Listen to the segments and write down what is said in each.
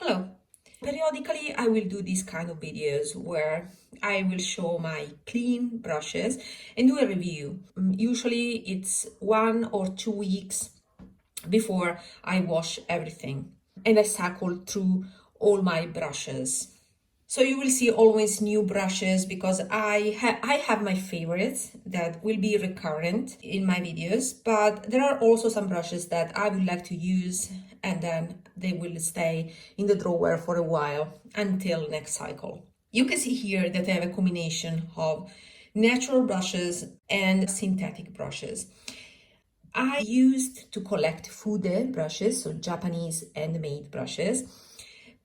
Hello. Periodically, I will do these kind of videos where I will show my clean brushes and do a review. Usually it's 1 or 2 weeks before I wash everything and I cycle through all my brushes. So you will see always new brushes because I have my favorites that will be recurrent in my videos, but there are also some brushes that I would like to use and then they will stay in the drawer for a while until next cycle. You can see here that I have a combination of natural brushes and synthetic brushes. I used to collect Fude brushes, so Japanese handmade brushes,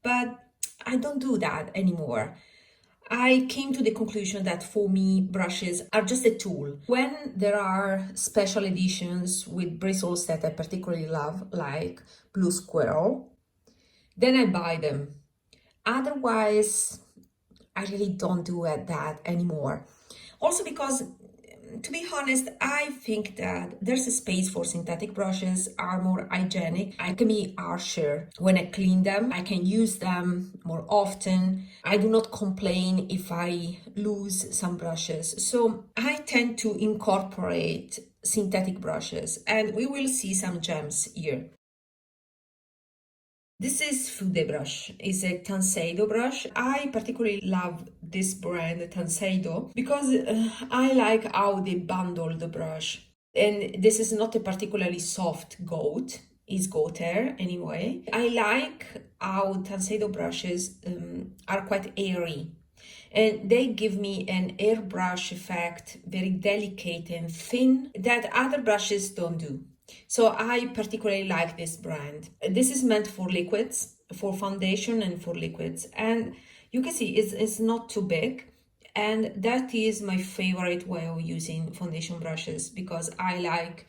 but I don't do that anymore. I came to the conclusion that for me, brushes are just a tool. When there are special editions with bristles that I particularly love, like Blue Squirrel, then I buy them. Otherwise, I really don't do that anymore. Also because, to be honest, I think that there's a space for synthetic brushes are more hygienic. I can be harsher when I clean them. I can use them more often. I do not complain if I lose some brushes. So I tend to incorporate synthetic brushes and we will see some gems here. This is Fude brush. It's a Tanseido brush. I particularly love this brand, Tanseido, because I like how they bundle the brush. And this is not a particularly soft goat. It's goat hair anyway. I like how Tanseido brushes are quite airy. And they give me an airbrush effect, very delicate and thin, that other brushes don't do. So I particularly like this brand. This is meant for liquids, for foundation and for liquids. And you can see it's not too big. And that is my favorite way of using foundation brushes because I like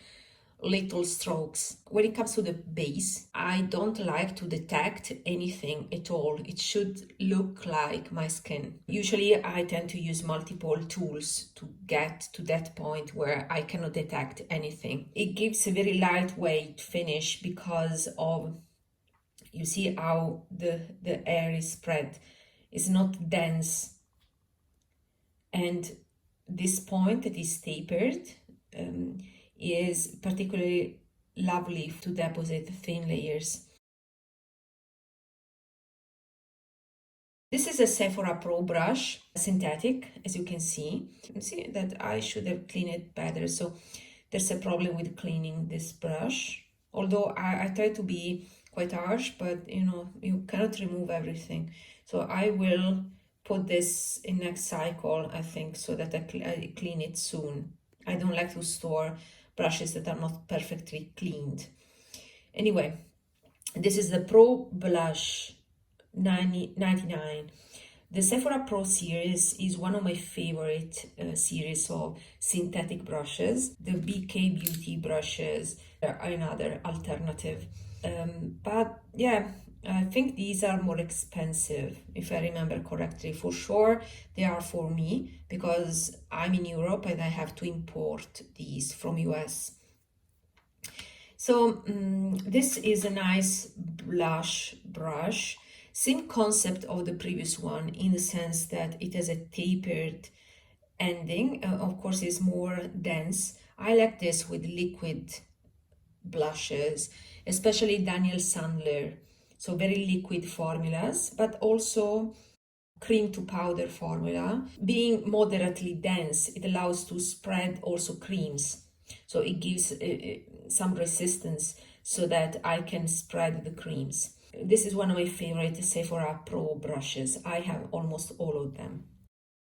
little strokes. When it comes to the base, I don't like to detect anything at all. It should look like my skin. Usually I tend to use multiple tools to get to that point where I cannot detect anything. It gives a very lightweight finish because of, you see how the air is spread. It's not dense. And this point that is tapered is particularly lovely to deposit thin layers. This is a Sephora Pro brush, synthetic, as you can see. You can see that I should have cleaned it better, so there's a problem with cleaning this brush. Although I try to be quite harsh, but you cannot remove everything. So I will put this in next cycle, I think, so that I clean it soon. I don't like to store brushes that are not perfectly cleaned. Anyway, this is the Pro Blush 99. The Sephora Pro series is one of my favorite series of synthetic brushes. The BK Beauty brushes are another alternative. But yeah, I think these are more expensive, if I remember correctly. For sure, they are for me because I'm in Europe and I have to import these from US. So this is a nice blush brush. Same concept of the previous one in the sense that it has a tapered ending. Of course, it's more dense. I like this with liquid blushes, especially Daniel Sandler. So very liquid formulas, but also cream to powder formula. Being moderately dense, it allows to spread also creams. So it gives some resistance so that I can spread the creams. This is one of my favorite Sephora Pro brushes. I have almost all of them.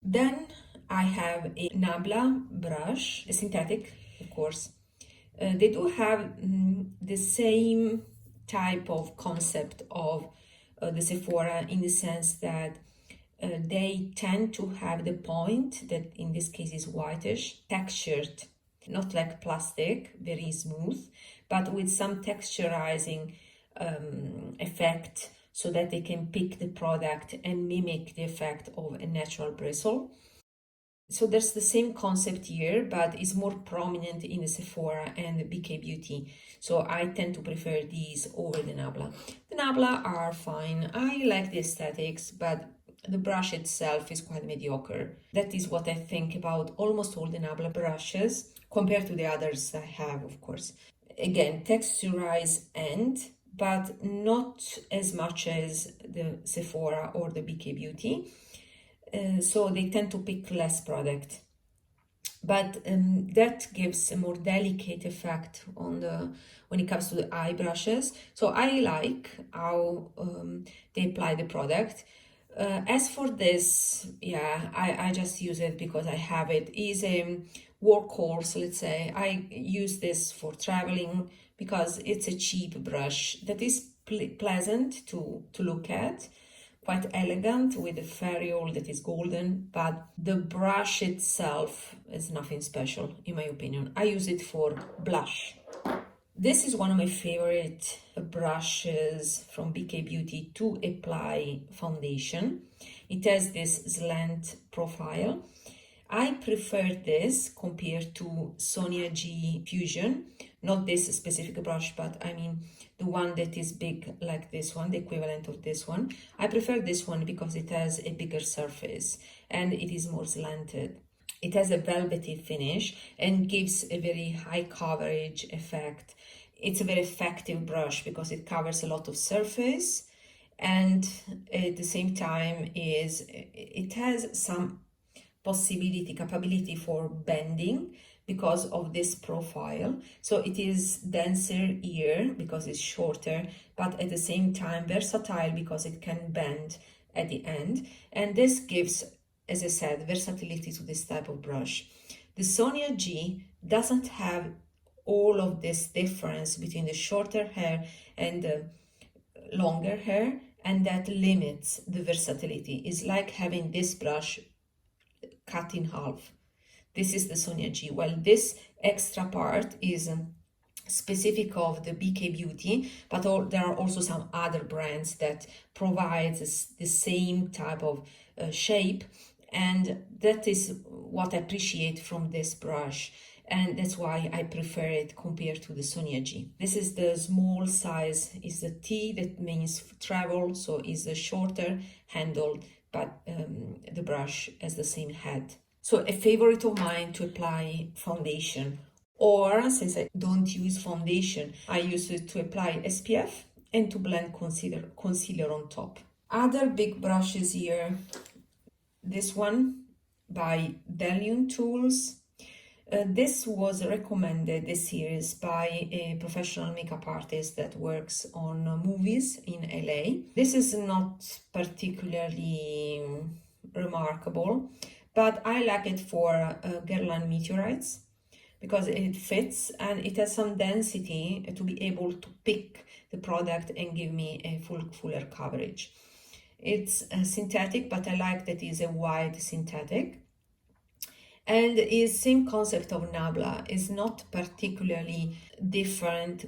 Then I have a Nabla brush, a synthetic, of course. They do have the same type of concept of the Sephora in the sense that they tend to have the point that in this case is whitish, textured, not like plastic, very smooth, but with some texturizing effect so that they can pick the product and mimic the effect of a natural bristle. So there's the same concept here, but it's more prominent in the Sephora and the BK Beauty. So I tend to prefer these over the Nabla. The Nabla are fine. I like the aesthetics, but the brush itself is quite mediocre. That is what I think about almost all the Nabla brushes, compared to the others I have, of course. Again, texturized end, but not as much as the Sephora or the BK Beauty. So they tend to pick less product, but that gives a more delicate effect on the when it comes to the eye brushes. So I like how they apply the product. As for this, yeah, I just use it because I have it. Is a workhorse, let's say. I use this for traveling because it's a cheap brush that is pleasant to look at, quite elegant with a ferrule that is golden, but the brush itself is nothing special in my opinion. I use it for blush. This is one of my favorite brushes from BK Beauty to apply foundation. It has this slant profile. I prefer this compared to Sonia G Fusion, not this specific brush, but I mean the one that is big like this one, the equivalent of this one. I prefer this one because it has a bigger surface and it is more slanted. It has a velvety finish and gives a very high coverage effect. It's a very effective brush because it covers a lot of surface, and at the same time it has some capability for bending because of this profile. So it is denser here because it's shorter, but at the same time versatile because it can bend at the end. And this gives, as I said, versatility to this type of brush. The Sonia G doesn't have all of this difference between the shorter hair and the longer hair, and that limits the versatility. It's like having this brush cut in half. This is the Sonia G. Well, this extra part is specific of the BK Beauty, but there are also some other brands that provide the same type of shape, and that is what I appreciate from this brush, and that's why I prefer it compared to the Sonia G. This is the small size, is the T, that means travel, so is a shorter handle, but the brush has the same head. So a favorite of mine to apply foundation, or since I don't use foundation, I use it to apply SPF and to blend concealer on top. Other big brushes here, this one by Bdellium Tools. This was recommended, this series, by a professional makeup artist that works on movies in LA. This is not particularly remarkable, but I like it for Guerlain Meteorites because it fits and it has some density to be able to pick the product and give me a fuller coverage. It's synthetic, but I like that it's a wide synthetic. And is same concept of Nabla, is not particularly different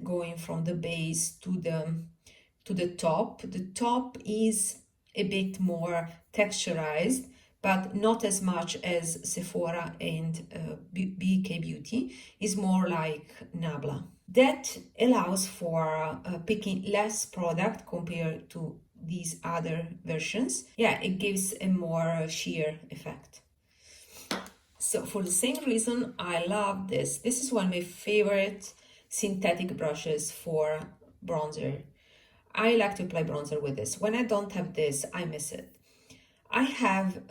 going from the base to the top. The top is a bit more texturized, but not as much as Sephora and BK Beauty. Is more like Nabla. That allows for picking less product compared to these other versions. Yeah, it gives a more sheer effect. So for the same reason, I love this. This is one of my favorite synthetic brushes for bronzer. I like to apply bronzer with this. When I don't have this, I miss it. I have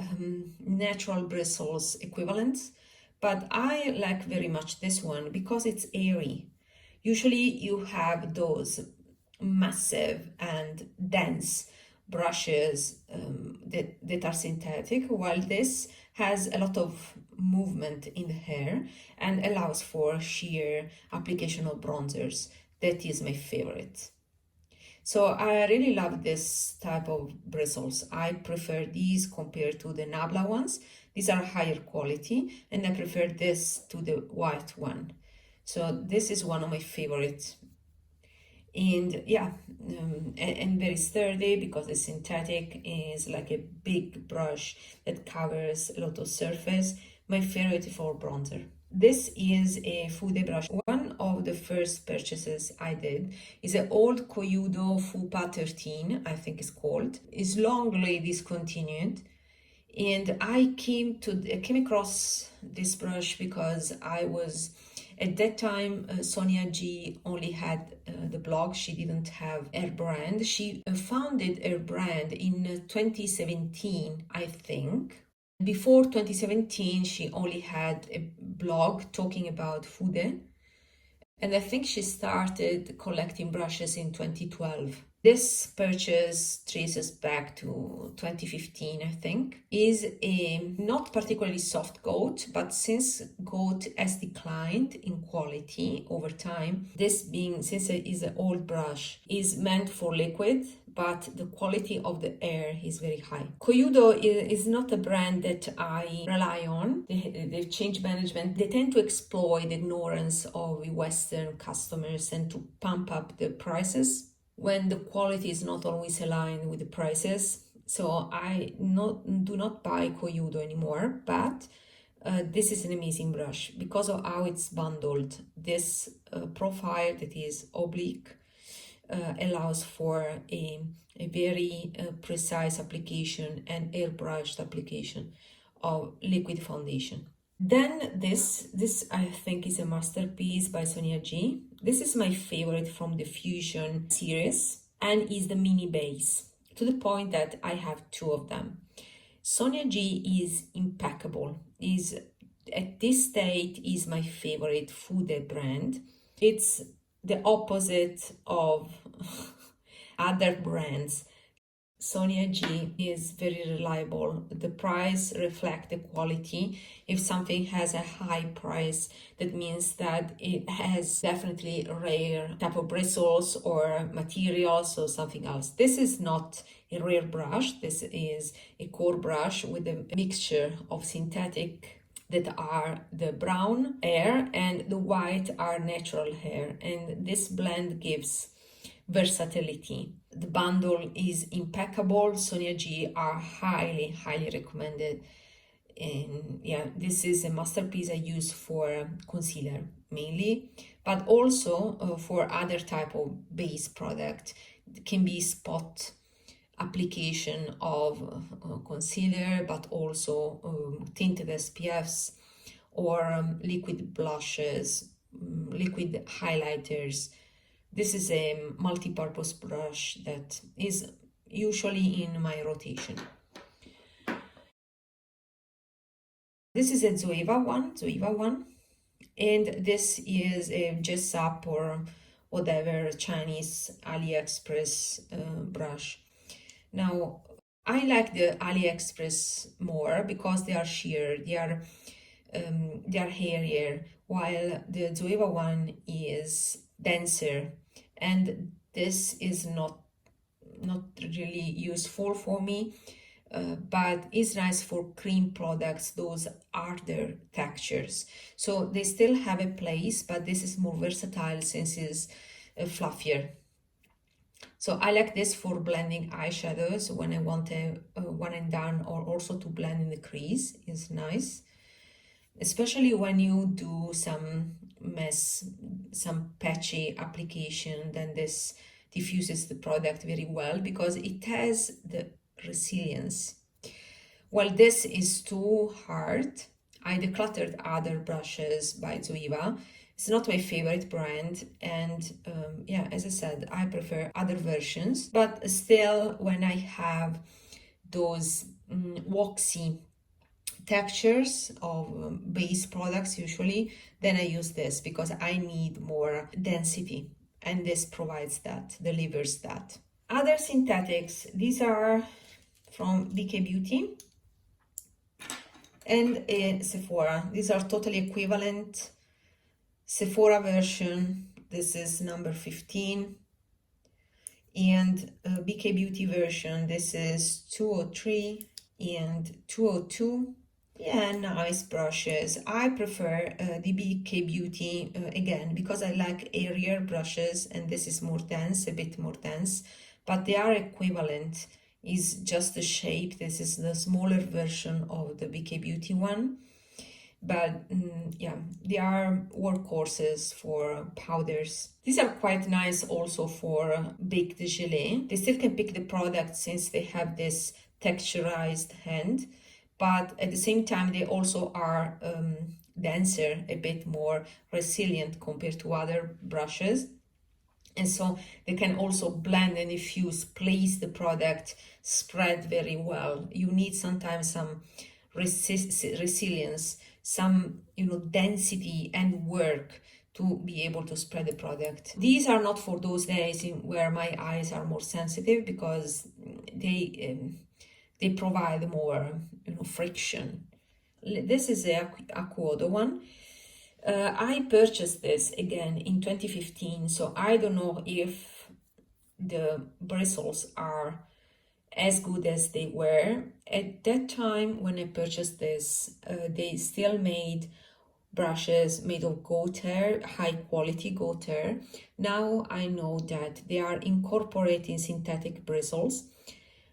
natural bristles equivalents, but I like very much this one because it's airy. Usually you have those massive and dense brushes that are synthetic, while this has a lot of movement in the hair and allows for sheer application of bronzers. That is my favorite. So I really love this type of bristles. I prefer these compared to the Nabla ones. These are higher quality, and I prefer this to the white one. So this is one of my favorites. And yeah, and very sturdy because the synthetic is like a big brush that covers a lot of surface. My favorite for bronzer. This is a Fude brush. One of the first purchases I did is an old Koyudo Fupa 13, I think it's called. It's longly discontinued, and I came across this brush because I was at that time, Sonia G only had the blog. She didn't have her brand. She founded her brand in 2017, I think. Before 2017, she only had a blog talking about Fude, and I think she started collecting brushes in 2012. This purchase traces back to 2015, I think. Is a not particularly soft coat, but since coat has declined in quality over time, this being, since it is an old brush, is meant for liquid, but the quality of the air is very high. Koyudo is not a brand that I rely on. They've changed management. They tend to exploit the ignorance of Western customers and to pump up the prices when the quality is not always aligned with the prices. So I do not buy Koyudo anymore, but this is an amazing brush because of how it's bundled. This profile that is oblique allows for a very precise application and airbrushed application of liquid foundation. Then this I think is a masterpiece by Sonia G. This is my favorite from the Fusion series and is the mini base, to the point that I have two of them. Sonia G is impeccable. Is at this state is my favorite Fude brand. It's the opposite of other brands. Sonia G is very reliable. The price reflects the quality. If something has a high price, that means that it has definitely rare type of bristles or materials or something else. This is not a rare brush. This is a core brush with a mixture of synthetic that are the brown hair and the white are natural hair, and this blend gives versatility. The bundle is impeccable. Sonia G are highly recommended, and yeah, this is a masterpiece I use for concealer mainly, but also for other type of base product. It can be spot application of concealer, but also tinted SPFs or liquid blushes, liquid highlighters. This is a multi-purpose brush that is usually in my rotation. This is a Zoeva one, and this is a Jess Up or whatever Chinese AliExpress brush. Now, I like the AliExpress more because they are sheer, they are hairier, while the Zoeva one is denser, and this is not really useful for me, but is nice for cream products, those harder textures. So they still have a place, but this is more versatile since it's fluffier. So I like this for blending eyeshadows when I want a one and done, or also to blend in the crease is nice. Especially when you do some patchy application, then this diffuses the product very well because it has the resilience. Well, this is too hard. I decluttered other brushes by Zoeva. It's not my favorite brand, and yeah, as I said, I prefer other versions. But still, when I have those waxy textures of base products usually, then I use this because I need more density, and this provides that, delivers that. Other synthetics, these are from BK Beauty and Sephora. These are totally equivalent. Sephora version, this is number 15, and BK Beauty version, this is 203 and 202. Yeah, nice brushes. I prefer the BK Beauty again because I like airier brushes and this is more dense, a bit more dense, but they are equivalent. Is just the shape. This is the smaller version of the BK Beauty one. But yeah, they are workhorses for powders. These are quite nice also for baked gelée. They still can pick the product since they have this texturized hand, but at the same time they also are denser, a bit more resilient compared to other brushes. And so they can also blend and diffuse, place the product, spread very well. You need sometimes some resilience, some density and work to be able to spread the product. These are not for those days where my eyes are more sensitive because they provide more friction. This is a Hakuhodo one. I purchased this again in 2015, so I don't know if the bristles are as good as they were. At that time, when I purchased this, they still made brushes made of goat hair, high quality goat hair. Now I know that they are incorporating synthetic bristles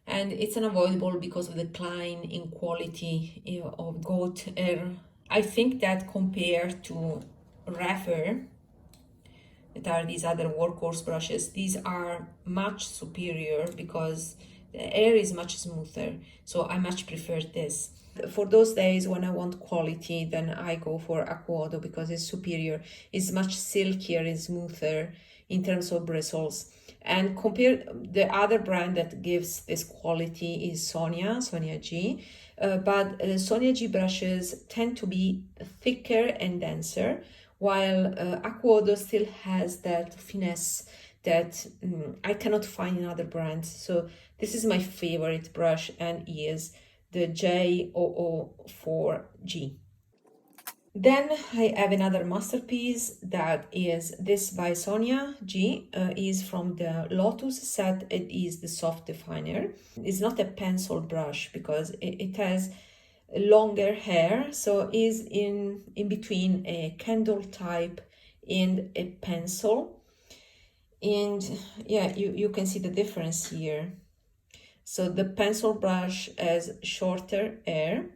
and it's unavoidable because of the decline in quality of goat hair. I think that compared to Rephr, that are these other workhorse brushes, these are much superior because the hair is much smoother. So I much prefer this. For those days when I want quality, then I go for Hakuhodo because it's superior. It's much silkier and smoother in terms of bristles. And compare the other brand that gives this quality is Sonia G. But Sonia G brushes tend to be thicker and denser, while Hakuhodo still has that finesse that I cannot find in other brands. So this is my favorite brush and is the J004G. Then I have another masterpiece that is this by Sonia G, is from the Lotus set. It is the soft definer. It's not a pencil brush because it has longer hair, so is in between a candle type and a pencil. And yeah, you can see the difference here. So the pencil brush has shorter hair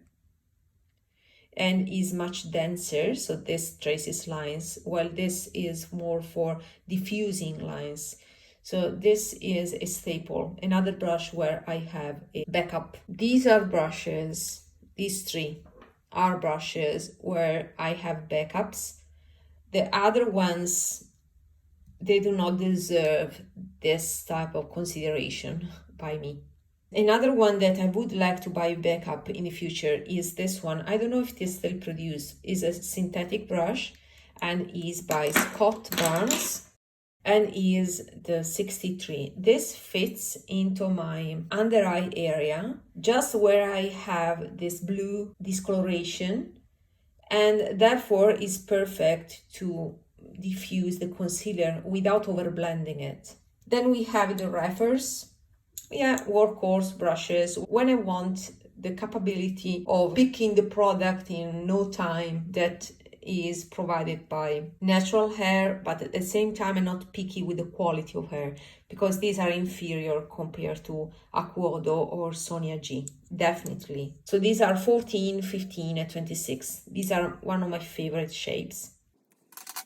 and is much denser, so this traces lines, while this is more for diffusing lines. So this is a staple. Another brush where I have a backup. These are brushes, these three are brushes where I have backups. The other ones, they do not deserve this type of consideration by me. Another one that I would like to buy backup in the future is this one. I don't know if it is still produced. It's a synthetic brush and is by Scott Barnes and is the 63. This fits into my under eye area, just where I have this blue discoloration, and therefore is perfect to diffuse the concealer without overblending it. Then we have the Rephrs. Yeah, workhorse brushes. When I want the capability of picking the product in no time, that is provided by natural hair, but at the same time I'm not picky with the quality of hair because these are inferior compared to Hakuhodo or Sonia G, definitely. So these are 14, 15 and 26. These are one of my favorite shapes.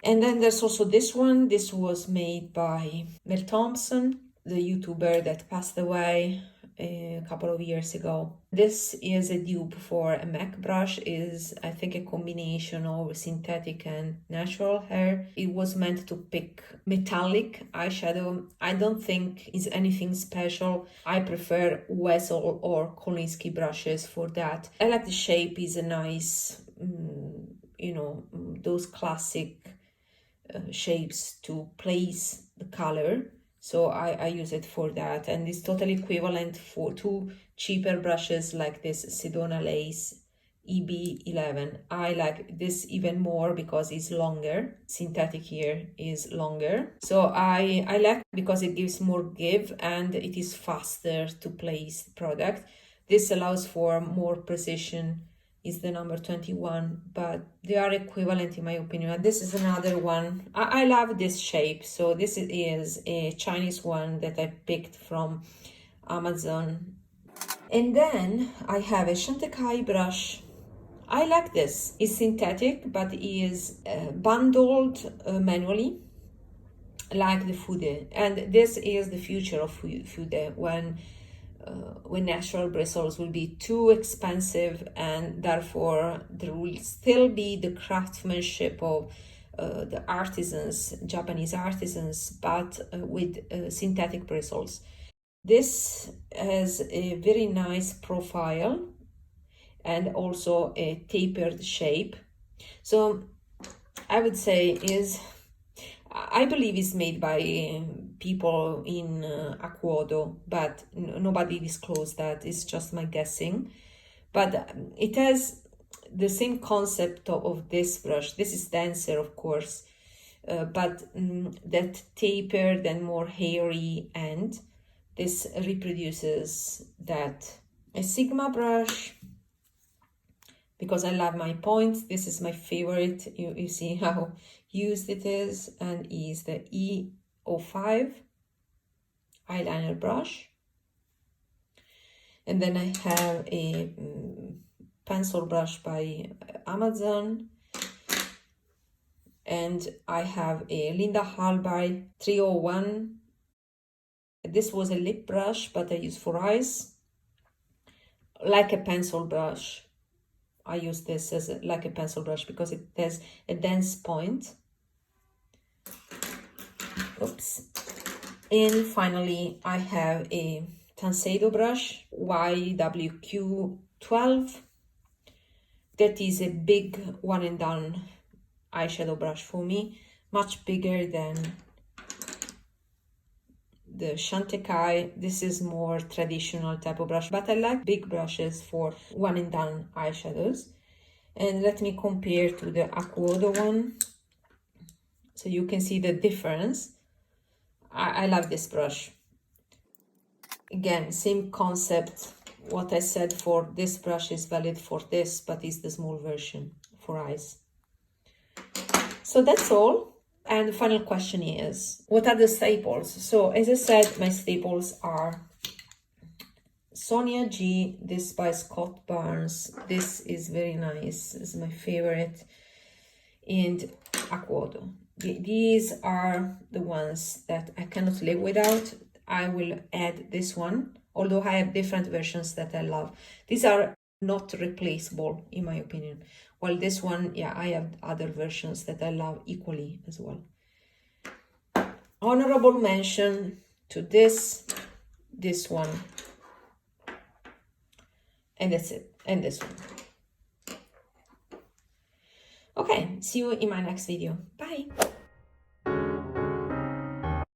And then there's also this one. This was made by Mel Thompson, the YouTuber that passed away a couple of years ago. This is a dupe for a MAC brush. Is I think a combination of synthetic and natural hair. It was meant to pick metallic eyeshadow. I don't think it's anything special. I prefer Wessel or Kolinsky brushes for that. I like the shape. Is a nice, those classic shapes to place the color, so I use it for that, and it's totally equivalent for two cheaper brushes like this Sedona Lace EB11. I like this even more because it's longer. Synthetic here is longer, so I like because it gives more give and it is faster to place the product. This allows for more precision is the number 21, but they are equivalent in my opinion. And this is another one. I love this shape. So this is a Chinese one that I picked from Amazon. And then I have a Chantecaille brush. I like this. It's synthetic, but it is bundled manually, like the Fude. And this is the future of Fude, when natural bristles will be too expensive, and therefore there will still be the craftsmanship of the artisans, Japanese artisans, but with synthetic bristles. This has a very nice profile and also a tapered shape. So I would say I believe it's made by people in Hakuhodo, but nobody disclosed that. It's just my guessing. But it has the same concept of this brush. This is denser, of course, but that tapered and more hairy end. This reproduces that. A Sigma brush, because I love my points. This is my favorite. You see how used it is, and is the E05 eyeliner brush. And then I have a pencil brush by Amazon, and I have a Linda Hallberg 301. This was a lip brush, but I use for eyes, like a pencil brush. I use this as like a pencil brush because it has a dense point. Oops. And finally, I have a Tanseido brush, YWQ12. That is a big one and done eyeshadow brush for me, much bigger than the Chantecaille. This is more traditional type of brush, but I like big brushes for one and done eyeshadows. And let me compare to the Hakuhodo one, so you can see the difference. I love this brush. Again, same concept. What I said for this brush is valid for this, but it's the small version for eyes. So that's all. And the final question is, what are the staples? So as I said, my staples are Sonia G, this by Scott Barnes. This is very nice. This is my favorite. And Hakuhodo. These are the ones that I cannot live without. I will add this one, although I have different versions that I love. These are not replaceable, in my opinion. While this one, yeah, I have other versions that I love equally as well. Honorable mention to this one, and that's it, and this one. Okay, see you in my next video. Bye.